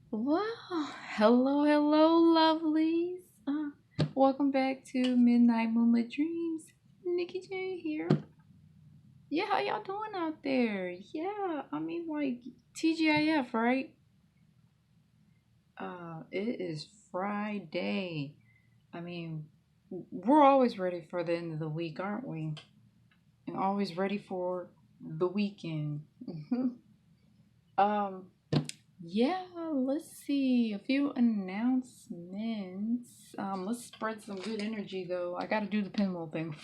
Well, hello, lovelies. Welcome back to Midnight Moonlit Dreams. Nikki J here. Yeah, how y'all doing out there? Yeah, I mean, like, TGIF, right? It is Friday. I mean, we're always ready for the end of the week, aren't we? And always ready for the weekend. um, Yeah, let's see. A few announcements. Let's spread some good energy though. I gotta do the pinwheel thing.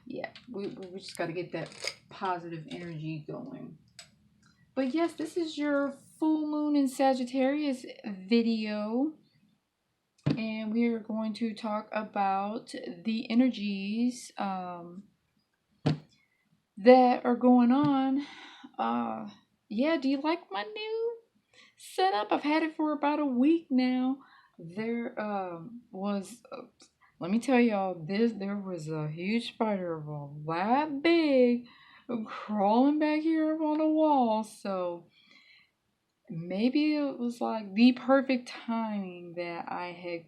Yeah, we just gotta get that positive energy going. But yes, this is your full moon in Sagittarius video, and we are going to talk about the energies that are going on. Uh, yeah, do you like my new setup? I've had it for about a week now. There was, let me tell y'all, there was a huge spider about that big crawling back here up on the wall. So maybe it was like the perfect timing that I had,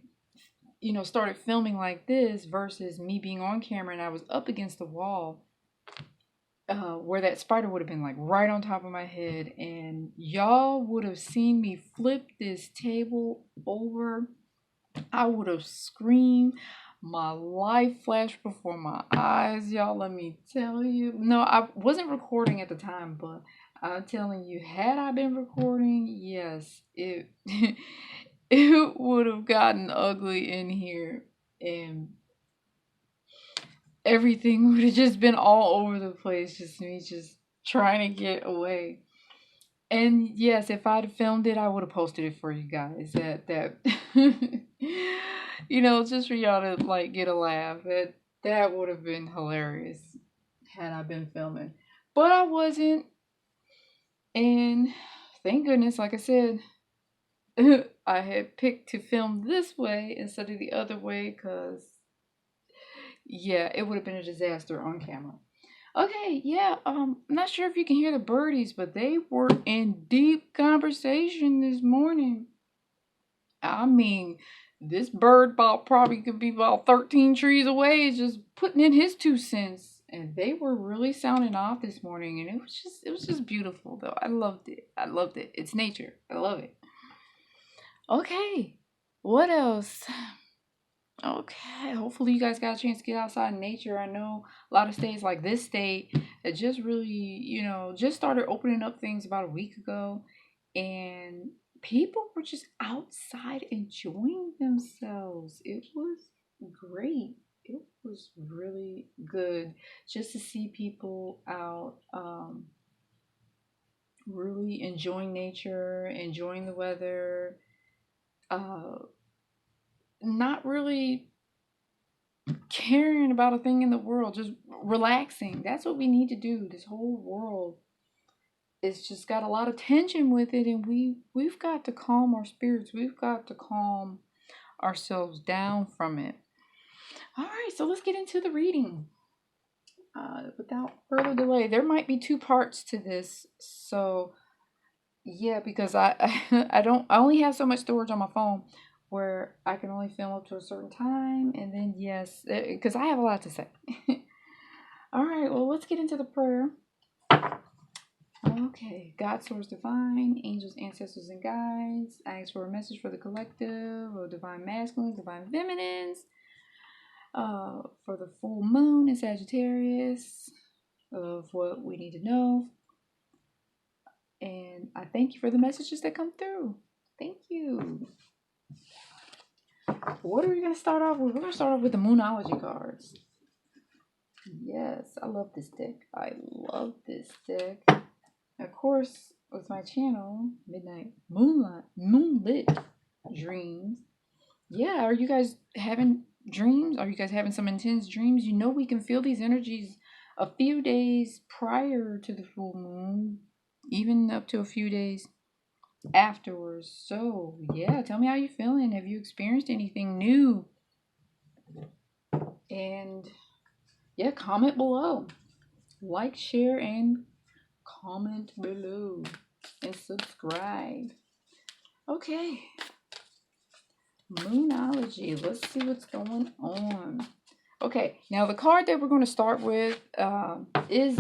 started filming like this versus me being on camera and I was up against the wall, where that spider would have been like right on top of my head, and y'all would have seen me flip this table over. I would have screamed. My life flashed before my eyes, y'all. Let me tell you. No, I wasn't recording at the time, but I'm telling you, had I been recording, yes, it it would have gotten ugly in here, and everything would have just been all over the place. Just me, just trying to get away. And yes, if I'd filmed it, I would have posted it for you guys. That just for y'all to like get a laugh. That would have been hilarious had I been filming. But I wasn't, and thank goodness, like I said, I had picked to film this way instead of the other way, because yeah, it would have been a disaster on camera. Okay, yeah, I'm not sure if you can hear the birdies, but they were in deep conversation this morning. I mean, this bird about probably could be about 13 trees away, just putting in his 2 cents. And they were really sounding off this morning, and it was just beautiful though. I loved it. I loved it. It's nature. I love it. Okay. What else? Okay, hopefully you guys got a chance to get outside in nature. I know a lot of states like this state that just really, just started opening up things about a week ago, and people were just outside enjoying themselves. It was great. It was really good just to see people out, really enjoying nature, enjoying the weather, uh, not really caring about a thing in the world, just relaxing. That's what we need to do. This whole world is just got a lot of tension with it, and we've got to calm our spirits. We've got to calm ourselves down from it. All right, so let's get into the reading. Without further delay, there might be two parts to this. So yeah, because I only have so much storage on my phone where I can only film up to a certain time, and then yes, because I have a lot to say. All right, well, let's get into the prayer. Okay, God, source divine, angels, ancestors, and guides. I ask for a message for the collective of divine masculines, divine feminines, for the full moon in Sagittarius, of what we need to know. And I thank you for the messages that come through. Thank you. What are we going to start off with? We're going to start off with the Moonology cards. Yes, I love this deck. I love this deck. Of course, with my channel, Midnight Moonlit Dreams. Yeah, are you guys having dreams? Are you guys having some intense dreams? You know, we can feel these energies a few days prior to the full moon, even up to a few days afterwards. So, yeah, tell me how you're feeling. Have you experienced anything new? And yeah, comment below. Like, share, and comment below. and subscribe. Okay. Moonology. Let's see what's going on. Okay, now the card that we're going to start with is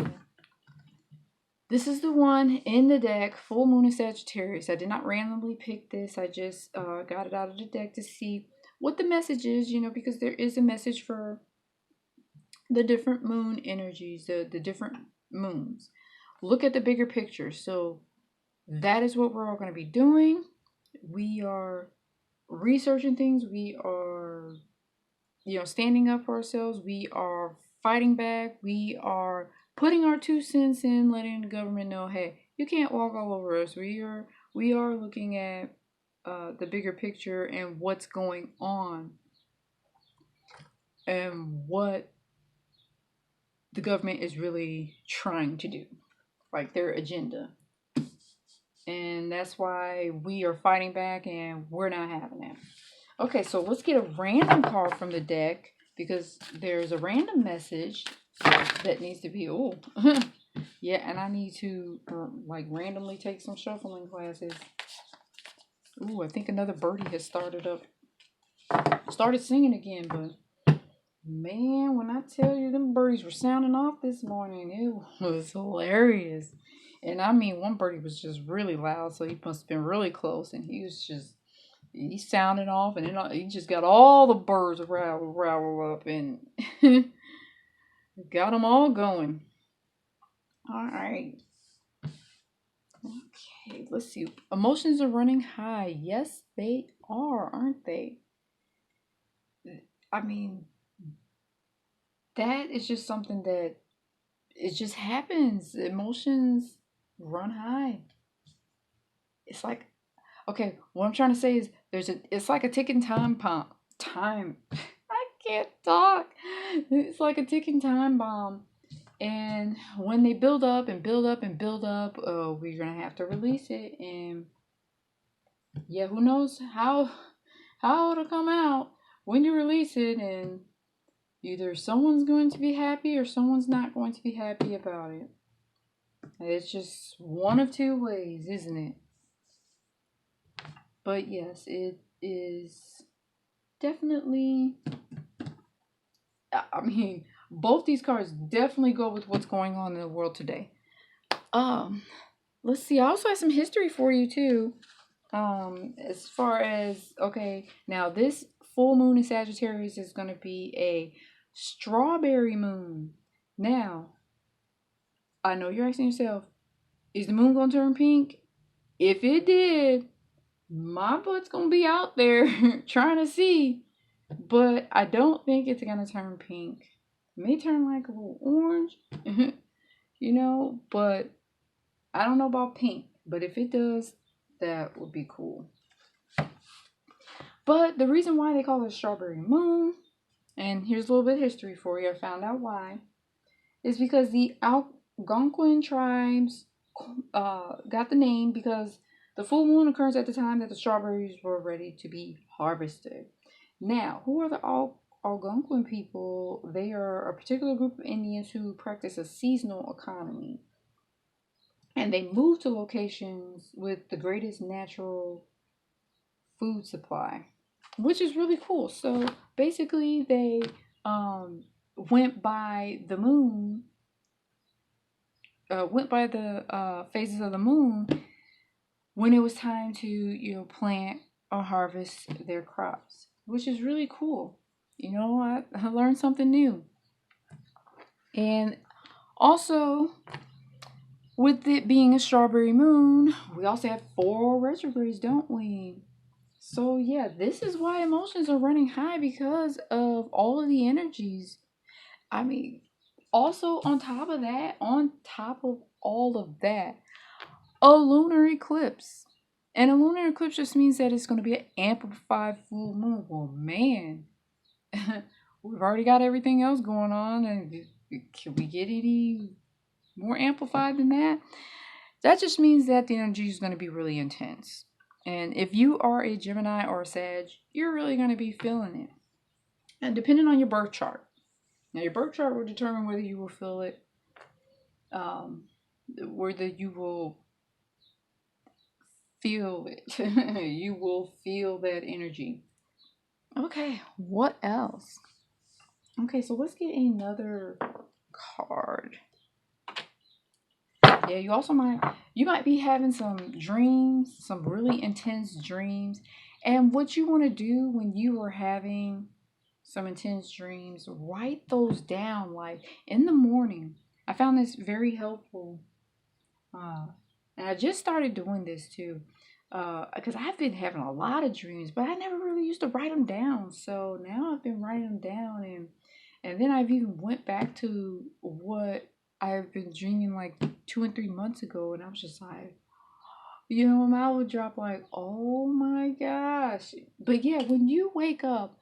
this is the one in the deck, Full Moon in Sagittarius. I did not randomly pick this. I just got it out of the deck to see what the message is, because there is a message for the different moon energies, the different moons. Look at the bigger picture. So that is what we're all going to be doing. We are researching things. We are, standing up for ourselves. We are fighting back. We are putting our 2 cents in, letting the government know, hey, you can't walk all over us. We are looking at the bigger picture and what's going on and what the government is really trying to do, like their agenda. And that's why we are fighting back and we're not having that. Okay, so let's get a random card from the deck because there's a random message that needs to be, oh, yeah, and I need to randomly take some shuffling classes. Ooh, I think another birdie has started singing again, but man, when I tell you them birdies were sounding off this morning, it was hilarious. And I mean, one birdie was just really loud, so he must have been really close, and he sounded off, and he just got all the birds riled up, and got them all going. All right. Okay, let's see. Emotions are running high. Yes, they are, aren't they? I mean, that is just something that it just happens. Emotions run high. It's like, okay, what I'm trying to say is it's like a ticking time bomb. I can't talk. It's like a ticking time bomb. And when they build up and build up and build up, we're gonna have to release it. And yeah, who knows how it'll come out when you release it, and either someone's going to be happy or someone's not going to be happy about it. It's just one of two ways, isn't it? But yes, it is definitely, I mean, both these cards definitely go with what's going on in the world today. Let's see. I also have some history for you too. As far as, okay, now this full moon in Sagittarius is going to be a strawberry moon. Now, I know you're asking yourself, is the moon going to turn pink? If it did, my butt's going to be out there trying to see. But I don't think it's going to turn pink. It may turn like a little orange, but I don't know about pink. But if it does, that would be cool. But the reason why they call it strawberry moon, and here's a little bit of history for you, I found out why, is because the Algonquin tribes got the name because the full moon occurs at the time that the strawberries were ready to be harvested. Now, who are the Algonquin people? They are a particular group of Indians who practice a seasonal economy. And they moved to locations with the greatest natural food supply, which is really cool. So basically, they went by the moon, went by the phases of the moon when it was time to plant or harvest their crops, which is really cool. I learned something new. And also, with it being a strawberry moon, we also have 4 retrogrades, don't we? So yeah, this is why emotions are running high, because of all of the energies. I mean, also on top of all of that, a lunar eclipse. And a lunar eclipse just means that it's going to be an amplified full moon. Well, man, we've already got everything else going on, and can we get any more amplified than that? That just means that the energy is going to be really intense. And if you are a Gemini or a Sag, you're really going to be feeling it. And depending on your birth chart. Now, your birth chart will determine whether you will feel it, whether you will feel it. You will feel that energy. Okay, what else? Okay, so let's get another card. Yeah, you might be having some dreams, some really intense dreams. And what you want to do when you are having some intense dreams, write those down like in the morning. I found this very helpful. Uh, and I just started doing this too. Because I've been having a lot of dreams, but I never really used to write them down. So now I've been writing them down, and then I've even went back to what I've been dreaming like 2 and 3 months ago, and I was just like, my mouth would drop like, oh my gosh. But yeah, when you wake up,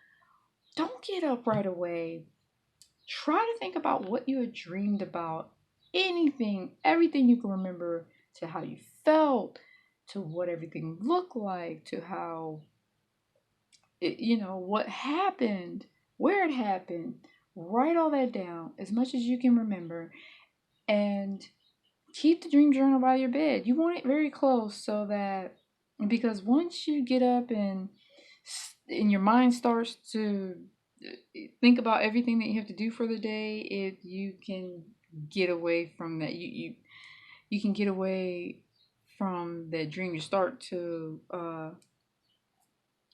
don't get up right away. Try to think about what you had dreamed about. Anything, everything you can remember, to how you felt, to what everything looked like, to how what happened, where it happened. Write all that down as much as you can remember, and keep the dream journal by your bed. You want it very close, so that, because once you get up and your mind starts to think about everything that you have to do for the day, you can get away from that. You can get away from that dream. You start to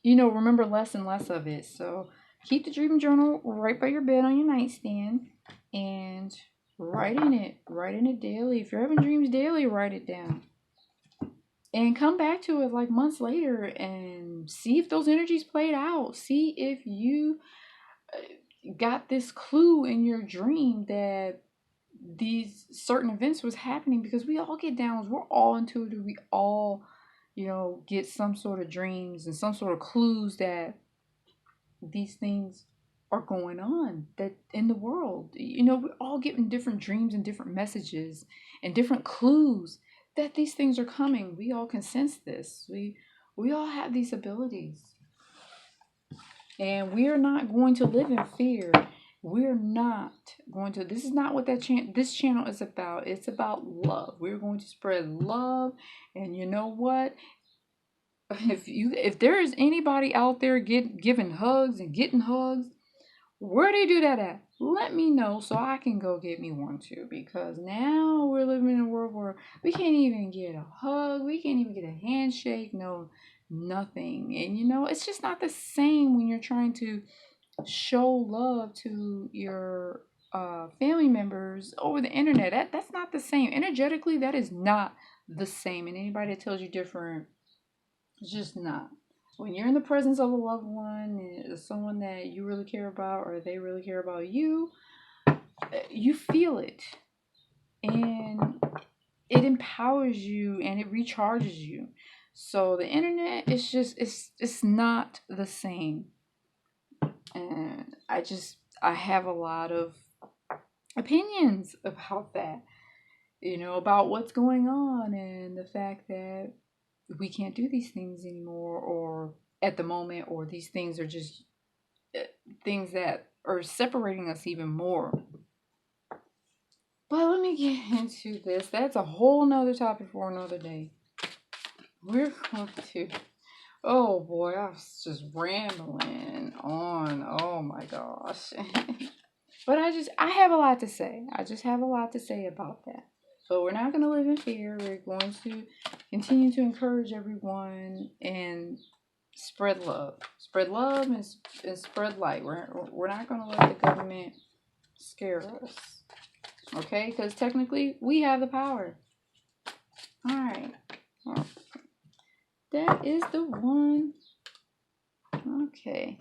remember less and less of it. So keep the dream journal right by your bed on your nightstand, and write in it. Write in it daily. If you're having dreams daily, write it down. And come back to it like months later and see if those energies played out. See if you got this clue in your dream that these certain events was happening, because we all get downs. We're all intuitive. We all, get some sort of dreams and some sort of clues that these things are going on that in the world. We're all getting different dreams and different messages and different clues that these things are coming. We all can sense this. We all have these abilities. And we are not going to live in fear. We're not going to. This is not what this channel is about. It's about love. We're going to spread love. And you know what? If there is anybody out there giving hugs and getting hugs, where they do that at? Let me know so I can go get me one too. Because now we're living in a world where we can't even get a hug. We can't even get a handshake. No, nothing. And it's just not the same when you're trying to show love to your family members over the internet. That's not the same. Energetically, that is not the same. And anybody that tells you different, it's just not. When you're in the presence of a loved one, someone that you really care about, or they really care about you, you feel it. And it empowers you and it recharges you. So the internet is just, it's not the same. And I have a lot of opinions about that, about what's going on, and the fact that we can't do these things anymore, or at the moment, or these things are just things that are separating us even more. But let me get into this. That's a whole nother topic for another day. We're going to, oh boy, I was just rambling on. Oh my gosh. But I have a lot to say. I just have a lot to say about that. But we're not going to live in fear. We're going to continue to encourage everyone and spread love. Spread love and spread light. We're not going to let the government scare us. Okay? Because technically, we have the power. Alright. Well, that is the one. Okay.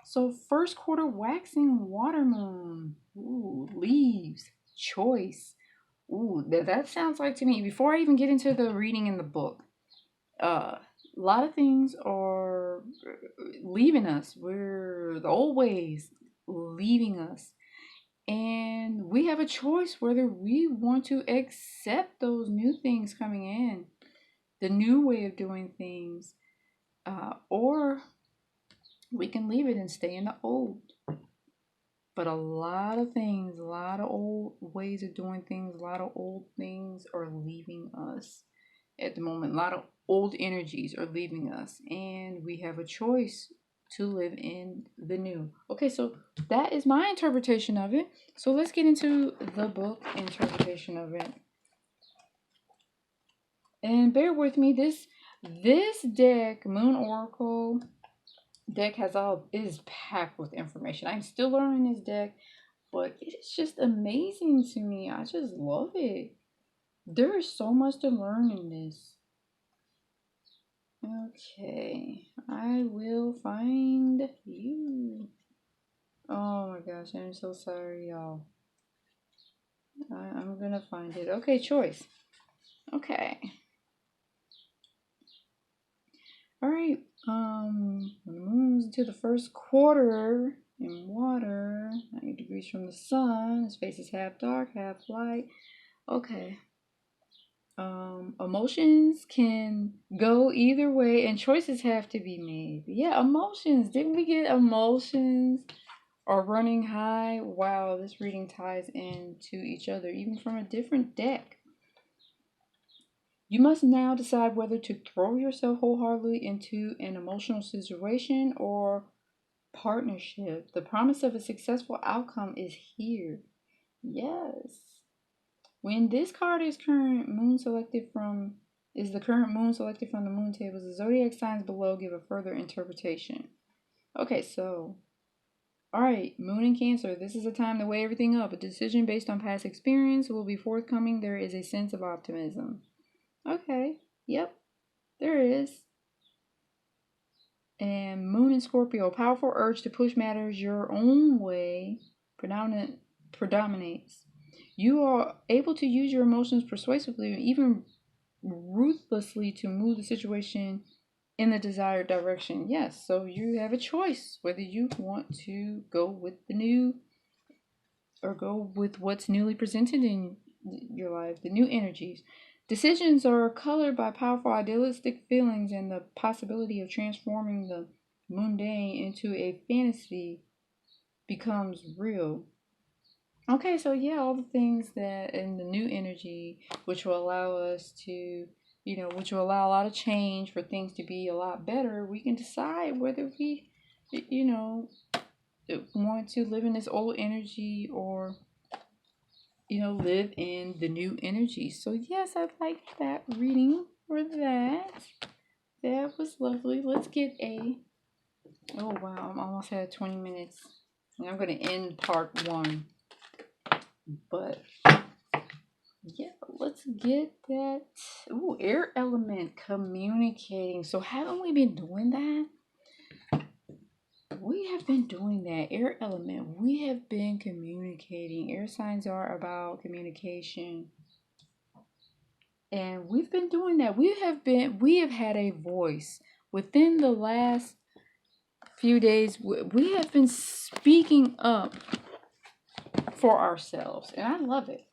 So first quarter waxing water moon. Ooh, leaves. Choice. Ooh, that sounds like to me. Before I even get into the reading in the book, a lot of things are leaving us. We're the old ways leaving us. And we have a choice whether we want to accept those new things coming in, the new way of doing things, or we can leave it and stay in the old. But a lot of things, a lot of old ways of doing things, a lot of old things are leaving us. at the moment. A lot of old energies are leaving us, and we have a choice to live in the new. Okay, so that is my interpretation of it. So let's get into the book interpretation of it. And bear with me, this deck, Moon Oracle deck, is packed with information. I'm still learning this deck, but it is just amazing to me. I just love it. There is so much to learn in this. Okay, I will find you. Oh my gosh, I'm so sorry, y'all. I'm gonna find it. Okay, choice. Okay. All right. When the moon moves into the first quarter in water, 90 degrees from the sun, his face is half dark, half light. Okay. Emotions can go either way, and choices have to be made. Yeah, emotions. Didn't we get emotions are running high? Wow, this reading ties into each other, even from a different deck. You must now decide whether to throw yourself wholeheartedly into an emotional situation or partnership. The promise of a successful outcome is here. Yes. When this card is the current moon selected from the moon tables, the zodiac signs below give a further interpretation. Okay, so alright, Moon in Cancer. This is a time to weigh everything up. A decision based on past experience will be forthcoming. There is a sense of optimism. Okay, yep, there is. And Moon in Scorpio. Powerful urge to push matters your own way predominates. You are able to use your emotions persuasively, even ruthlessly, to move the situation in the desired direction. Yes, so you have a choice whether you want to go with the new or go with what's newly presented in your life, the new energies. Decisions are colored by powerful idealistic feelings and the possibility of transforming the mundane into a fantasy becomes real. Okay, so yeah, all the things that in the new energy, which will allow us to, which will allow a lot of change for things to be a lot better, we can decide whether we, you know, want to live in this old energy or, live in the new energy. So, yes, I like that reading for that. That was lovely. Let's get oh wow, I'm almost at 20 minutes. And I'm going to end part one. But yeah, let's get that. Ooh, air element communicating. So haven't we been doing that? We have been doing that. Air element. We have been communicating. Air signs are about communication. And we've been doing that. We have had a voice within the last few days. We have been speaking up for ourselves, and I love it.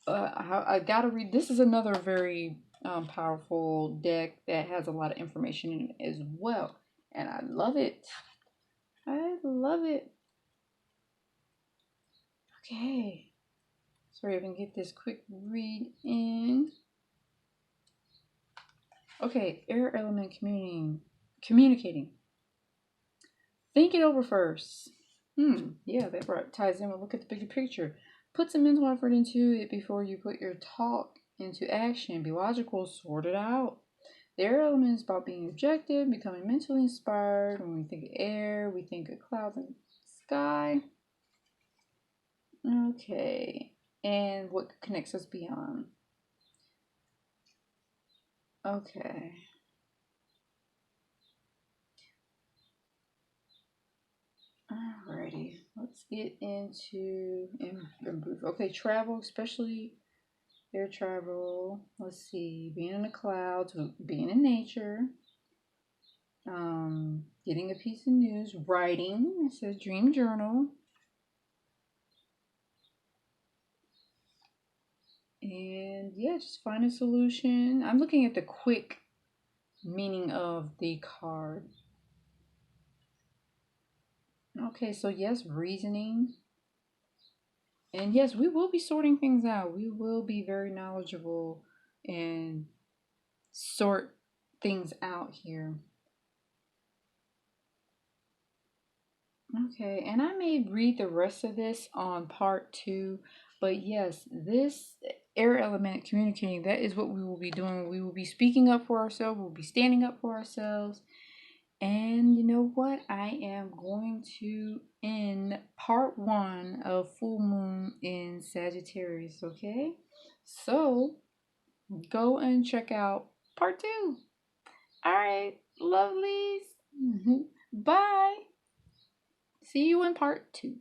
I gotta read. This is another very powerful deck that has a lot of information in it as well, and I love it. I love it. Okay, sorry, I can get this quick read in. Okay, air element communicating. Think it over first. Yeah, that ties in with look at the bigger picture. Put some mental effort into it before you put your talk into action. Be logical, sort it out. The air element is about being objective, becoming mentally inspired. When we think of air, we think of clouds and sky. Okay, and what connects us beyond. Okay. Alrighty, let's get into improve. Okay, travel, especially air travel. Let's see, being in the clouds, being in nature, getting a piece of news, writing. It says dream journal, and yeah, just find a solution. I'm looking at the quick meaning of the card. Okay, so yes, reasoning. And yes, we will be sorting things out. We will be very knowledgeable and sort things out here. Okay, and I may read the rest of this on part 2, but yes, this air element communicating, that is what we will be doing. We will be speaking up for ourselves, we'll be standing up for ourselves. And you know what? I am going to end part 1 of Full Moon in Sagittarius, okay? So go and check out part 2. All right, lovelies. Bye. See you in part 2.